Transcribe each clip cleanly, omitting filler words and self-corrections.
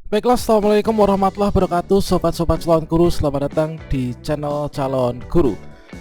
Baiklah, assalamualaikum warahmatullahi wabarakatuh. Sobat-sobat calon guru, selamat datang di channel Calon Guru.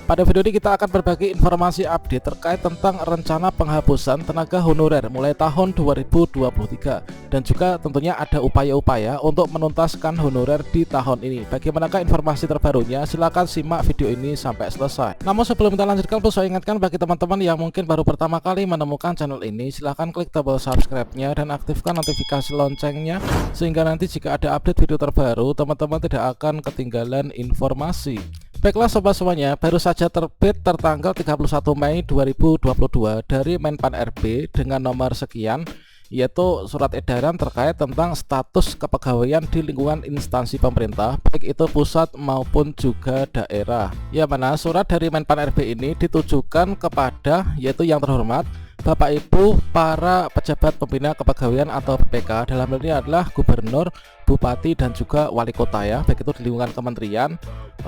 Pada video ini kita akan berbagi informasi update terkait tentang rencana penghapusan tenaga honorer mulai tahun 2023. Dan juga tentunya ada upaya-upaya untuk menuntaskan honorer di tahun ini. Bagaimanakah informasi terbarunya? Silahkan simak video ini sampai selesai. Namun sebelum kita lanjutkan, perlu saya ingatkan bagi teman-teman yang mungkin baru pertama kali menemukan channel ini, silahkan klik tombol subscribe-nya dan aktifkan notifikasi loncengnya, sehingga nanti jika ada update video terbaru, teman-teman tidak akan ketinggalan informasi. Baiklah sobat semuanya, baru saja terbit tertanggal 31 Mei 2022 dari Menpan RB dengan nomor sekian, yaitu surat edaran terkait tentang status kepegawaian di lingkungan instansi pemerintah, baik itu pusat maupun juga daerah. Ya, mana surat dari Menpan RB ini ditujukan kepada yaitu yang terhormat Bapak Ibu para pejabat pembina kepegawaian atau PPK, dalam hal ini adalah gubernur, bupati dan juga wali kota ya, baik itu di lingkungan kementerian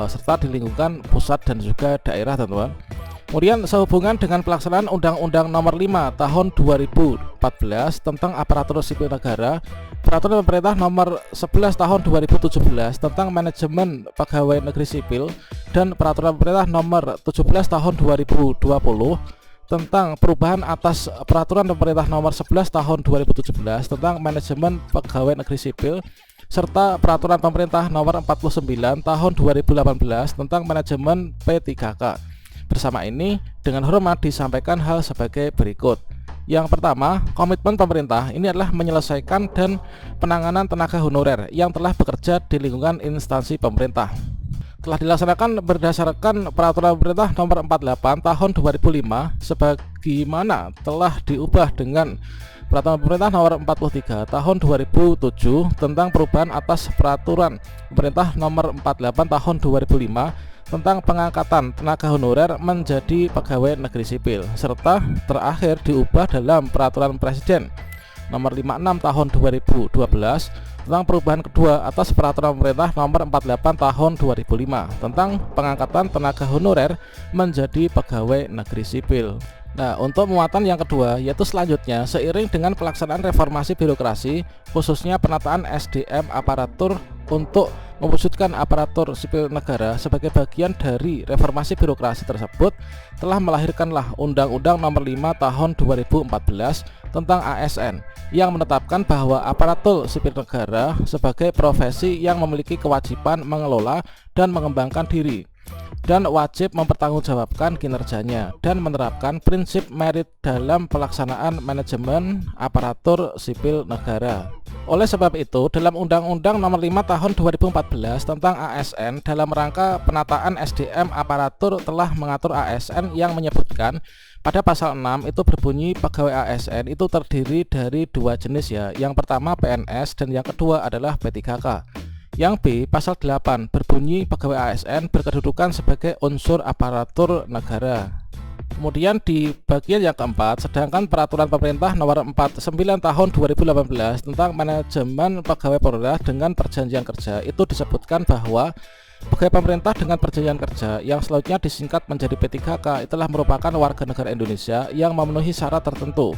serta di lingkungan pusat dan juga daerah, teman-teman. Kemudian sehubungan dengan pelaksanaan Undang-Undang Nomor 5 Tahun 2014 tentang Aparatur Sipil Negara, Peraturan Pemerintah Nomor 11 Tahun 2017 tentang Manajemen Pegawai Negeri Sipil, dan Peraturan Pemerintah Nomor 17 Tahun 2020 tentang perubahan atas Peraturan Pemerintah Nomor 11 Tahun 2017 tentang Manajemen Pegawai Negeri Sipil, serta Peraturan Pemerintah Nomor 49 Tahun 2018 tentang Manajemen P3K. Bersama ini dengan hormat disampaikan hal sebagai berikut. Yang pertama, komitmen pemerintah ini adalah menyelesaikan dan penanganan tenaga honorer yang telah bekerja di lingkungan instansi pemerintah. Telah dilaksanakan berdasarkan Peraturan Pemerintah Nomor 48 Tahun 2005 sebagaimana telah diubah dengan Peraturan Pemerintah Nomor 43 Tahun 2007 tentang perubahan atas Peraturan Pemerintah Nomor 48 Tahun 2005 tentang pengangkatan tenaga honorer menjadi pegawai negeri sipil, serta terakhir diubah dalam Peraturan Presiden Nomor 56 Tahun 2012 tentang perubahan kedua atas Peraturan Pemerintah Nomor 48 Tahun 2005 tentang pengangkatan tenaga honorer menjadi pegawai negeri sipil. Nah, untuk muatan yang kedua yaitu selanjutnya, seiring dengan pelaksanaan reformasi birokrasi khususnya penataan SDM aparatur untuk mewujudkan aparatur sipil negara sebagai bagian dari reformasi birokrasi tersebut, telah melahirkanlah Undang-Undang Nomor 5 Tahun 2014 tentang ASN yang menetapkan bahwa aparatur sipil negara sebagai profesi yang memiliki kewajiban mengelola dan mengembangkan diri dan wajib mempertanggungjawabkan kinerjanya dan menerapkan prinsip merit dalam pelaksanaan manajemen aparatur sipil negara. Oleh sebab itu, dalam Undang-Undang Nomor 5 Tahun 2014 tentang ASN dalam rangka penataan SDM aparatur telah mengatur ASN yang menyebutkan pada pasal 6 itu berbunyi pegawai ASN itu terdiri dari dua jenis ya. Yang pertama PNS dan yang kedua adalah P3K. Yang B, pasal 8 berbunyi pegawai ASN berkedudukan sebagai unsur aparatur negara. Kemudian di bagian yang keempat, sedangkan Peraturan Pemerintah Nomor 49 Tahun 2018 tentang Manajemen Pegawai Pemerintah dengan Perjanjian Kerja itu disebutkan bahwa pegawai pemerintah dengan perjanjian kerja yang selanjutnya disingkat menjadi P3K itulah merupakan warga negara Indonesia yang memenuhi syarat tertentu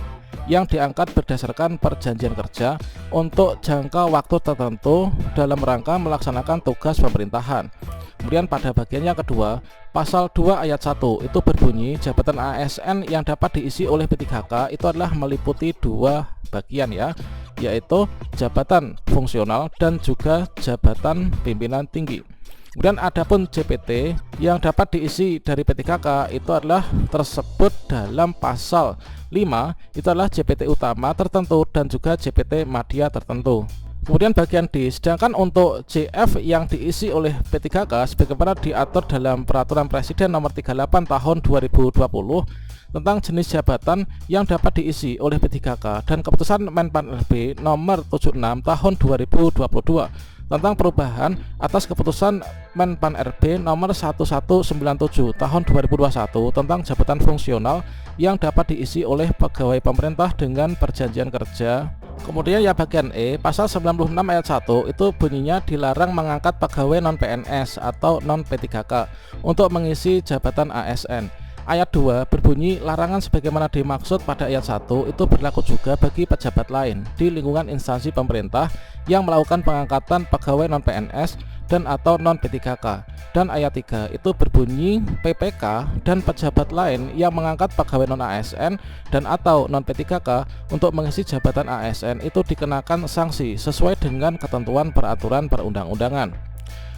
yang diangkat berdasarkan perjanjian kerja untuk jangka waktu tertentu dalam rangka melaksanakan tugas pemerintahan. Kemudian pada bagian yang kedua, pasal 2 ayat 1 itu berbunyi jabatan ASN yang dapat diisi oleh P3K itu adalah meliputi dua bagian ya, yaitu jabatan fungsional dan juga jabatan pimpinan tinggi. Kemudian adapun JPT yang dapat diisi dari P3K itu adalah tersebut dalam pasal 5 itu adalah JPT utama tertentu dan juga JPT media tertentu. Kemudian bagian D, sedangkan untuk JF yang diisi oleh P3K sebagaimana diatur dalam Peraturan Presiden Nomor 38 Tahun 2020 tentang jenis jabatan yang dapat diisi oleh P3K dan keputusan Menpan RB Nomor 76 Tahun 2022 tentang perubahan atas keputusan Menpan RB Nomor 1197 Tahun 2021 tentang jabatan fungsional yang dapat diisi oleh pegawai pemerintah dengan perjanjian kerja. Kemudian ya bagian E, pasal 96 ayat 1 itu bunyinya dilarang mengangkat pegawai non PNS atau non P3K untuk mengisi jabatan ASN. Ayat 2 berbunyi larangan sebagaimana dimaksud pada ayat 1 itu berlaku juga bagi pejabat lain di lingkungan instansi pemerintah yang melakukan pengangkatan pegawai non-PNS dan atau non-P3K. Dan ayat 3 itu berbunyi PPK dan pejabat lain yang mengangkat pegawai non-ASN dan atau non-P3K untuk mengisi jabatan ASN itu dikenakan sanksi sesuai dengan ketentuan peraturan perundang-undangan.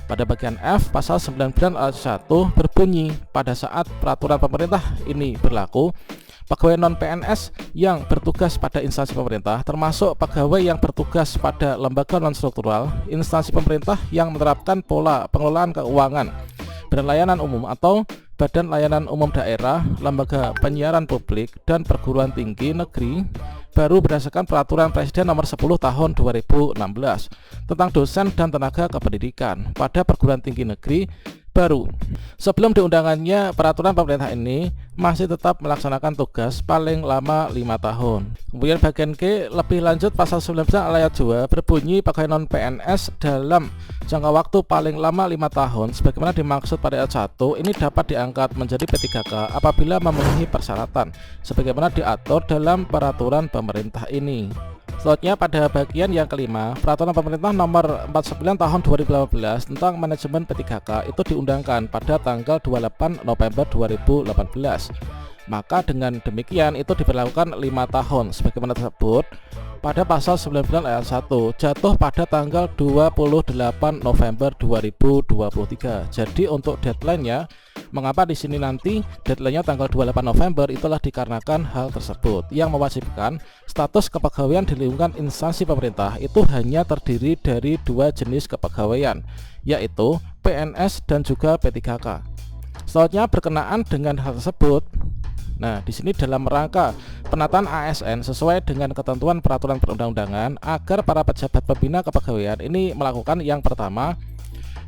Pada bagian F, pasal 19 ayat 1 berbunyi pada saat peraturan pemerintah ini berlaku, pegawai non-PNS yang bertugas pada instansi pemerintah termasuk pegawai yang bertugas pada lembaga non-struktural, instansi pemerintah yang menerapkan pola pengelolaan keuangan, badan layanan umum atau badan layanan umum daerah, lembaga penyiaran publik, dan perguruan tinggi negeri baru berdasarkan peraturan Presiden nomor 10 tahun 2016 tentang dosen dan tenaga kependidikan pada perguruan tinggi negeri baru. Sebelum diundangannya, peraturan pemerintah ini masih tetap melaksanakan tugas paling lama 5 tahun. Kemudian bagian G lebih lanjut pasal 19 ayat 2 berbunyi pegawai non-PNS dalam jangka waktu paling lama 5 tahun sebagaimana dimaksud pada ayat 1 ini dapat diangkat menjadi P3K apabila memenuhi persyaratan sebagaimana diatur dalam peraturan pemerintah ini. Selanjutnya pada bagian yang kelima, peraturan pemerintah nomor 49 tahun 2018 tentang manajemen P3K itu diundangkan pada tanggal 28 November 2018. Maka dengan demikian itu diberlakukan 5 tahun sebagaimana tersebut pada pasal 19 ayat 1 jatuh pada tanggal 28 November 2023. Jadi untuk deadline-nya, mengapa di sini nanti deadline-nya tanggal 28 November itulah dikarenakan hal tersebut yang mewajibkan status kepegawaian di lingkungan instansi pemerintah itu hanya terdiri dari 2 jenis kepegawaian, yaitu PNS dan juga P3K. Selanjutnya berkenaan dengan hal tersebut, nah, di sini dalam rangka penataan ASN sesuai dengan ketentuan peraturan perundang-undangan agar para pejabat pembina kepegawaian ini melakukan yang pertama,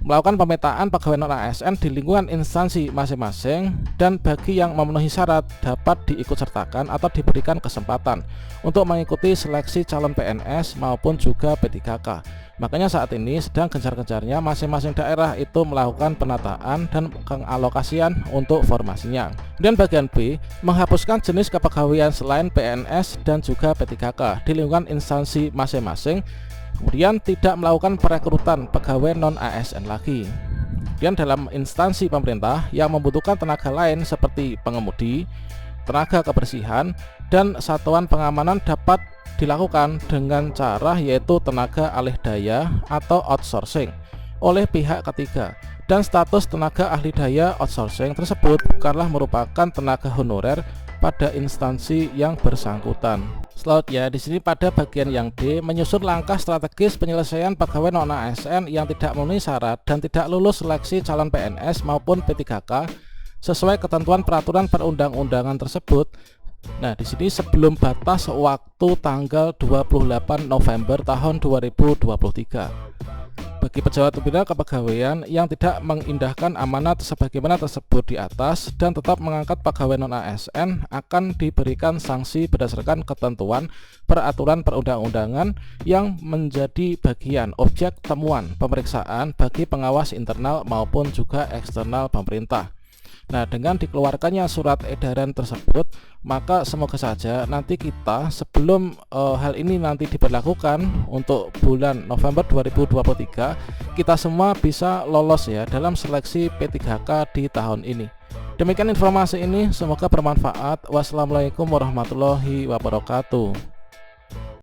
melakukan pemetaan pegawai non-ASN di lingkungan instansi masing-masing dan bagi yang memenuhi syarat dapat diikutsertakan atau diberikan kesempatan untuk mengikuti seleksi calon PNS maupun juga P3K. Makanya saat ini sedang gencar-gencarnya masing-masing daerah itu melakukan penataan dan pengalokasian untuk formasinya. Dan bagian B, menghapuskan jenis kepegawaian selain PNS dan juga P3K di lingkungan instansi masing-masing. Kemudian tidak melakukan perekrutan pegawai non-ASN lagi. Dan dalam instansi pemerintah yang membutuhkan tenaga lain seperti pengemudi, tenaga kebersihan, dan satuan pengamanan dapat dilakukan dengan cara yaitu tenaga alih daya atau outsourcing oleh pihak ketiga, dan status tenaga ahli daya outsourcing tersebut bukanlah merupakan tenaga honorer pada instansi yang bersangkutan. Selanjutnya di sini pada bagian yang D, menyusun langkah strategis penyelesaian pegawai non-ASN yang tidak memenuhi syarat dan tidak lulus seleksi calon PNS maupun P3K sesuai ketentuan peraturan perundang-undangan tersebut. Nah, di sini sebelum batas waktu tanggal 28 November tahun 2023. Bagi pejabat pembina kepegawaian yang tidak mengindahkan amanat sebagaimana tersebut di atas dan tetap mengangkat pegawai non-ASN akan diberikan sanksi berdasarkan ketentuan peraturan perundang-undangan yang menjadi bagian objek temuan pemeriksaan bagi pengawas internal maupun juga eksternal pemerintah. Nah, dengan dikeluarkannya surat edaran tersebut, maka semoga saja nanti kita sebelum hal ini nanti diberlakukan untuk bulan November 2023, kita semua bisa lolos ya dalam seleksi P3K di tahun ini. Demikian informasi ini, semoga bermanfaat. Wassalamualaikum warahmatullahi wabarakatuh.